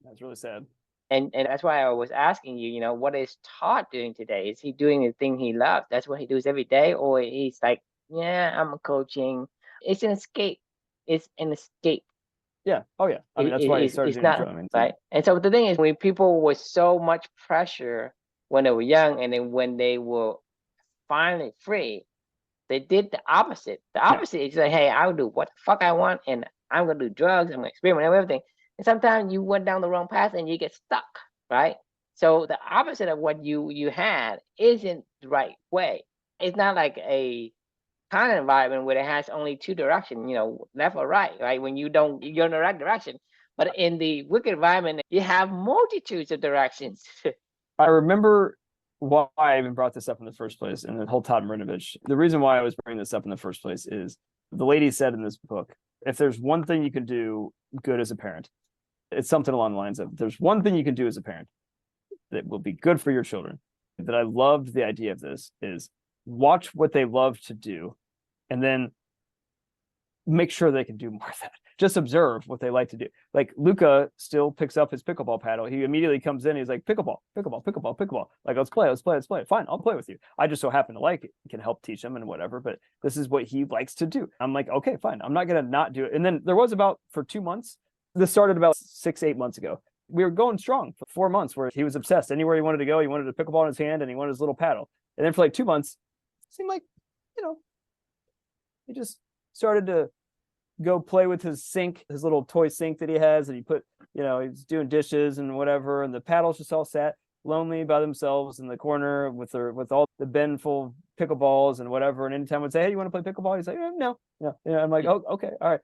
[SPEAKER 2] That's really sad.
[SPEAKER 1] And that's why I was asking you, what is Todd doing today? Is he doing the thing he loves? That's what he does every day, or he's like, I'm coaching. It's an escape. It's an escape.
[SPEAKER 2] Yeah. Oh yeah. I mean, that's why he started doing drumming.
[SPEAKER 1] Right. And so the thing is, when people with so much pressure when they were young, and then when they were finally free, they did the opposite. The opposite is like, hey, I'll do what the fuck I want, and I'm gonna do drugs, I'm gonna experiment with everything. And sometimes you went down the wrong path and you get stuck, right? So the opposite of what you had isn't the right way. It's not like a kind of environment where it has only two directions, left or right? When you're in the right direction. But in the wicked environment, you have multitudes of directions.
[SPEAKER 2] I remember why I even brought this up in the first place, and the whole Todd Marinovich. The reason why I was bringing this up in the first place is the lady said in this book, if there's one thing you can do good as a parent, it's something along the lines of, there's one thing you can do as a parent that will be good for your children. That I loved the idea of this is watch what they love to do, and then make sure they can do more of that. just observe what they like to do. Like Luca still picks up his pickleball paddle. He immediately comes in. He's like, pickleball, pickleball, pickleball, pickleball. Like, let's play. Fine, I'll play with you. I just so happen to like it, can help teach him and whatever, but this is what he likes to do. I'm like, okay, fine. I'm not going to not do it. And then there was for 2 months, this started about 6-8 months ago. We were going strong for 4 months where he was obsessed. Anywhere he wanted to go, he wanted a pickleball in his hand and he wanted his little paddle. And then for like 2 months, it seemed like, he just started to go play with his sink, his little toy sink that he has, and he put, he's doing dishes and whatever, and the paddles just all sat lonely by themselves in the corner with all the bin full of pickleballs and whatever. And anytime I'd say, hey, you want to play pickleball? He's like, no. I'm like, oh, okay, all right.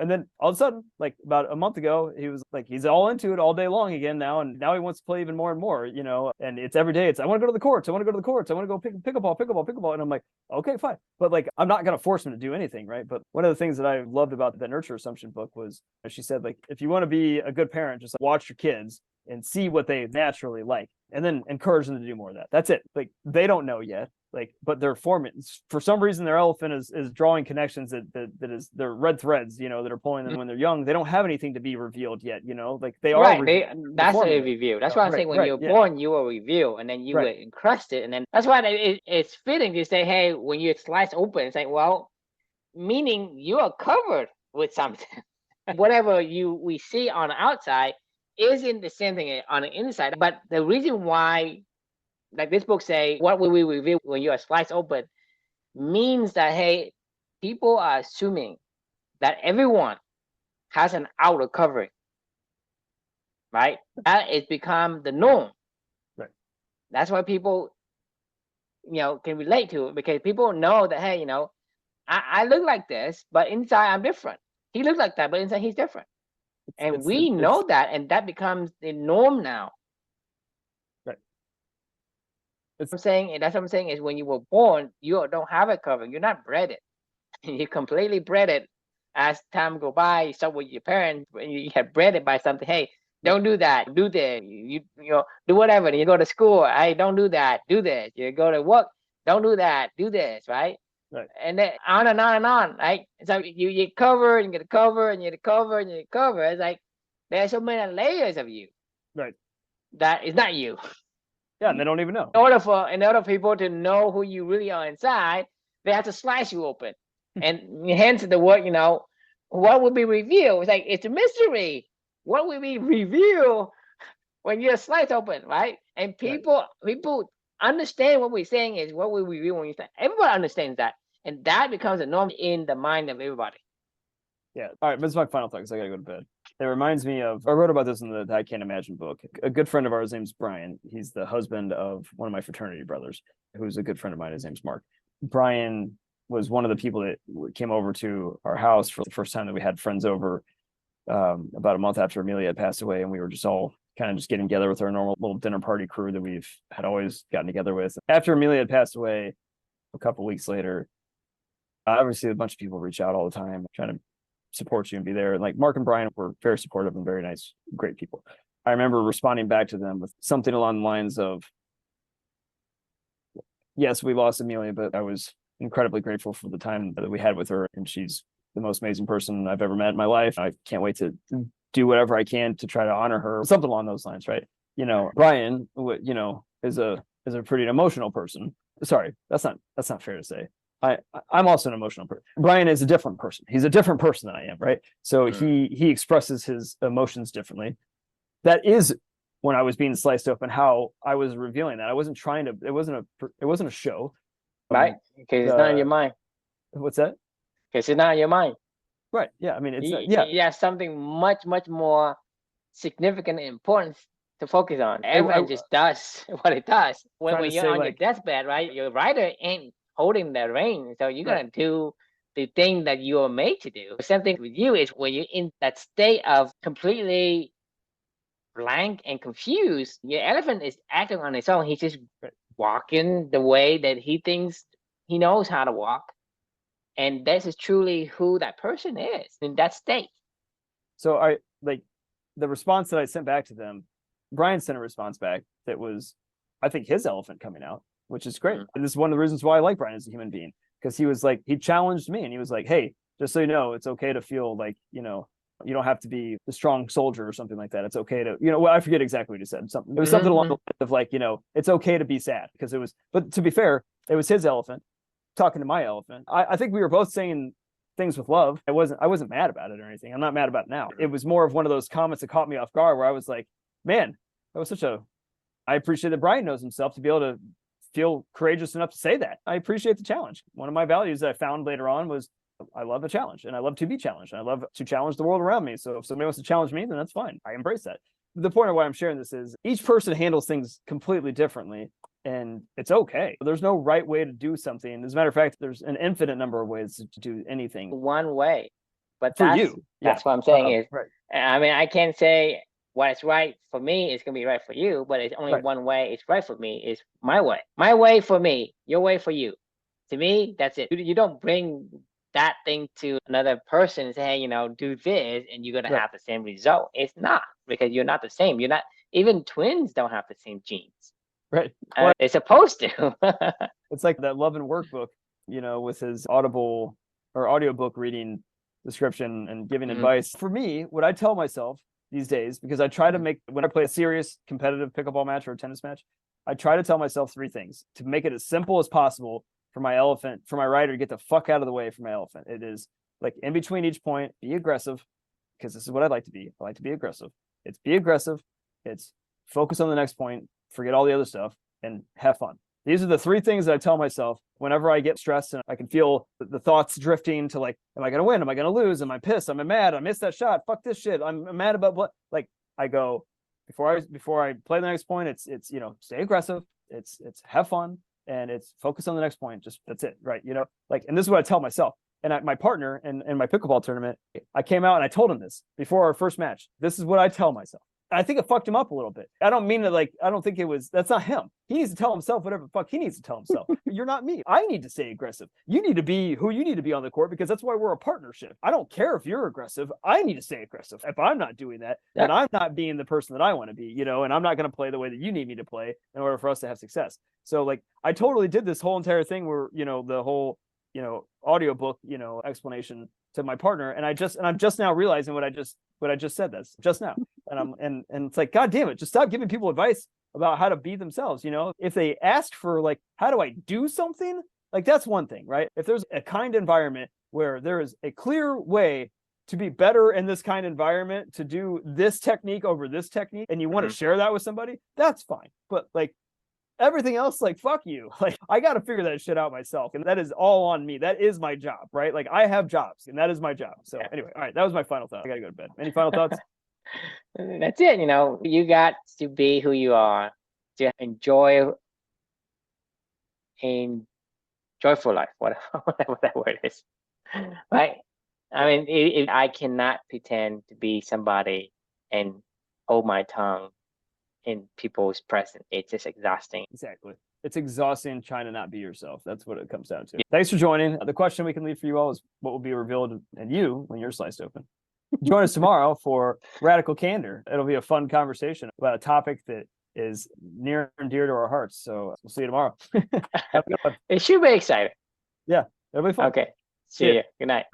[SPEAKER 2] And then all of a sudden, like about a month ago, he was like, he's all into it all day long again now. And now he wants to play even more and more, and it's every day. It's, I want to go to the courts. I want to go to the courts. I want to go pickleball. And I'm like, okay, fine. But like, I'm not going to force him to do anything. Right. But one of the things that I loved about the Nurture Assumption book was she said, like, if you want to be a good parent, just watch your kids and see what they naturally like, and then encourage them to do more of that. That's it. Like, they don't know yet, like, but they're forming, for some reason, their elephant is drawing connections that is, they're red threads, that are pulling them when they're young. They don't have anything to be revealed yet, like they are.
[SPEAKER 1] Right. That's a review. That's why I'm saying when you're born, you will reveal, and then you will encrust it. And then that's why it's fitting to say, hey, when you slice open, it's like, well, meaning you are covered with something. Whatever we see on the outside isn't the same thing on the inside. But the reason why, like this book say, what will we reveal when you are sliced open, means that, hey, people are assuming that everyone has an outer covering, right? That has become the norm.
[SPEAKER 2] Right.
[SPEAKER 1] That's why people, can relate to it, because people know that, hey, I look like this, but inside I'm different. He looks like that, but inside he's different. And we know that, and that becomes the norm now.
[SPEAKER 2] Right.
[SPEAKER 1] That's what I'm saying is, when you were born, you don't have a covering. You're not bred. You completely bred it. As time go by, you start with your parents, and you have bred it by something. Hey, don't do that. Do this. You do whatever. And you go to school. Hey, don't do that. Do this. You go to work. Don't do that. Do this. Right.
[SPEAKER 2] Right.
[SPEAKER 1] And then on and on and on, right? So you cover and you get a cover and you get a cover and you get a cover. It's like there's so many layers of you,
[SPEAKER 2] right?
[SPEAKER 1] That is not you.
[SPEAKER 2] Yeah, and they don't even know.
[SPEAKER 1] In order for people to know who you really are inside, they have to slice you open, and hence the word. What will be revealed? It's like it's a mystery. What will be revealed when you're sliced open, right? And people understand what we're saying is what we reveal when you say. Everybody understands that. And that becomes a norm in the mind of everybody.
[SPEAKER 2] Yeah. All right. This is my final thought because I got to go to bed. It reminds me of, I wrote about this in the I Can't Imagine book. A good friend of ours, his name's Brian. He's the husband of one of my fraternity brothers, who's a good friend of mine. His name's Mark. Brian was one of the people that came over to our house for the first time that we had friends over, about a month after Amelia had passed away. And we were just all kind of just getting together with our normal little dinner party crew that we've had always gotten together with. After Amelia had passed away, a couple of weeks later, obviously a bunch of people reach out all the time trying to support you and be there. And like Mark and Brian were very supportive and very nice, great people. I remember responding back to them with something along the lines of, yes, we lost Amelia, but I was incredibly grateful for the time that we had with her. And she's the most amazing person I've ever met in my life. I can't wait to do whatever I can to try to honor her, something along those lines, right? Brian, is a pretty emotional person. Sorry, that's not fair to say. I'm also an emotional person. Brian is a different person. He's a different person than I am, right? So he expresses his emotions differently. That is when I was being sliced open, how I was revealing that. I wasn't trying to. It wasn't a show,
[SPEAKER 1] right? Because it's not in your mind.
[SPEAKER 2] What's that?
[SPEAKER 1] Because it's not in your mind.
[SPEAKER 2] Right. Yeah. I mean, it's
[SPEAKER 1] yeah, something much more significant and important to focus on. Everyone just does what it does. When you're on your deathbed, right? Your writer ain't holding the reins, so you're gonna do the thing that you are made to do. The same thing with you is when you're in that state of completely blank and confused. Your elephant is acting on its own. He's just walking the way that he thinks he knows how to walk. And this is truly who that person is in that state.
[SPEAKER 2] So I like the response that I sent back to them. Brian sent a response back that was, I think, his elephant coming out, which is great. And this is one of the reasons why I like Brian as a human being, because he was like, he challenged me and he was like, hey, just so you know, it's okay to feel like, You don't have to be the strong soldier or something like that. It's okay to, well, I forget exactly what he said. Something, it was something along the lines of like, it's okay to be sad because but to be fair, it was his elephant talking to my elephant. I think we were both saying things with love. I wasn't mad about it or anything. I'm not mad about it now. It was more of one of those comments that caught me off guard where I was like, man, that was I appreciate that Brian knows himself to be able to feel courageous enough to say that. I appreciate the challenge. One of my values that I found later on was I love a challenge and I love to be challenged. And I love to challenge the world around me. So if somebody wants to challenge me, then that's fine. I embrace that. The point of why I'm sharing this is each person handles things completely differently. And it's okay. There's no right way to do something. As a matter of fact, there's an infinite number of ways to do anything.
[SPEAKER 1] One way. But
[SPEAKER 2] for you.
[SPEAKER 1] That's what I'm saying is,
[SPEAKER 2] right.
[SPEAKER 1] I mean, I can't say what is right for me is going to be right for you, but it's only one way is right for me is my way. My way for me, your way for you. To me, that's it. You don't bring that thing to another person and say, hey, do this and you're going to have the same result. It's not, because you're not the same. You're not, even twins don't have the same genes.
[SPEAKER 2] Right.
[SPEAKER 1] They're supposed to.
[SPEAKER 2] It's like that Love and Workbook, with his Audible or audiobook reading description and giving advice. For me, what I tell myself these days, because I try to make, when I play a serious competitive pickleball match or a tennis match, I try to tell myself 3 things to make it as simple as possible for my rider to get the fuck out of the way for my elephant. It is like in between each point, be aggressive, because this is what I like to be. I like to be aggressive. It's be aggressive. It's focus on the next point, forget all the other stuff, and have fun. These are the 3 things that I tell myself whenever I get stressed and I can feel the thoughts drifting to like, am I going to win? Am I going to lose? Am I pissed? Am I mad? I missed that shot. Fuck this shit. I'm mad about what? Like I go, before I play the next point, it's stay aggressive. It's have fun, and it's focus on the next point. Just that's it. Right. And this is what I tell myself. And my partner in my pickleball tournament, I came out and I told him this before our first match. This is what I tell myself. I think it fucked him up a little bit. I don't mean it I don't think that's not him. He needs to tell himself whatever the fuck he needs to tell himself. You're not me. I need to stay aggressive. You need to be who you need to be on the court, because that's why we're a partnership. I don't care if you're aggressive. I need to stay aggressive. If I'm not doing that, then I'm not being the person that I want to be, and I'm not going to play the way that you need me to play in order for us to have success. So I totally did this whole entire thing where, the whole, audiobook, explanation to my partner. And I'm just now realizing what I just said this just now. And it's like, God damn it, just stop giving people advice about how to be themselves. If they ask for how do I do something? That's one thing, right? If there's a kind environment where there is a clear way to be better in this kind of environment, to do this technique over this technique, and you want to share that with somebody, that's fine. But everything else, fuck you. I got to figure that shit out myself. And that is all on me. That is my job, right? I have jobs and that is my job. So anyway, all right. That was my final thought. I got to go to bed. Any final thoughts?
[SPEAKER 1] That's it. You got to be who you are, to enjoy a joyful life, whatever that word is. Right? I mean, I cannot pretend to be somebody and hold my tongue in people's presence. It's just exhausting.
[SPEAKER 2] Exactly. It's exhausting trying to not be yourself. That's what it comes down to. Thanks for joining. The question we can leave for you all is what will be revealed in you when you're sliced open. Join us tomorrow for Radical Candor. It'll be a fun conversation about a topic that is near and dear to our hearts. So we'll see you tomorrow. Have a good one.
[SPEAKER 1] It should be exciting.
[SPEAKER 2] Yeah, it'll be fun.
[SPEAKER 1] Okay. See you. Good night.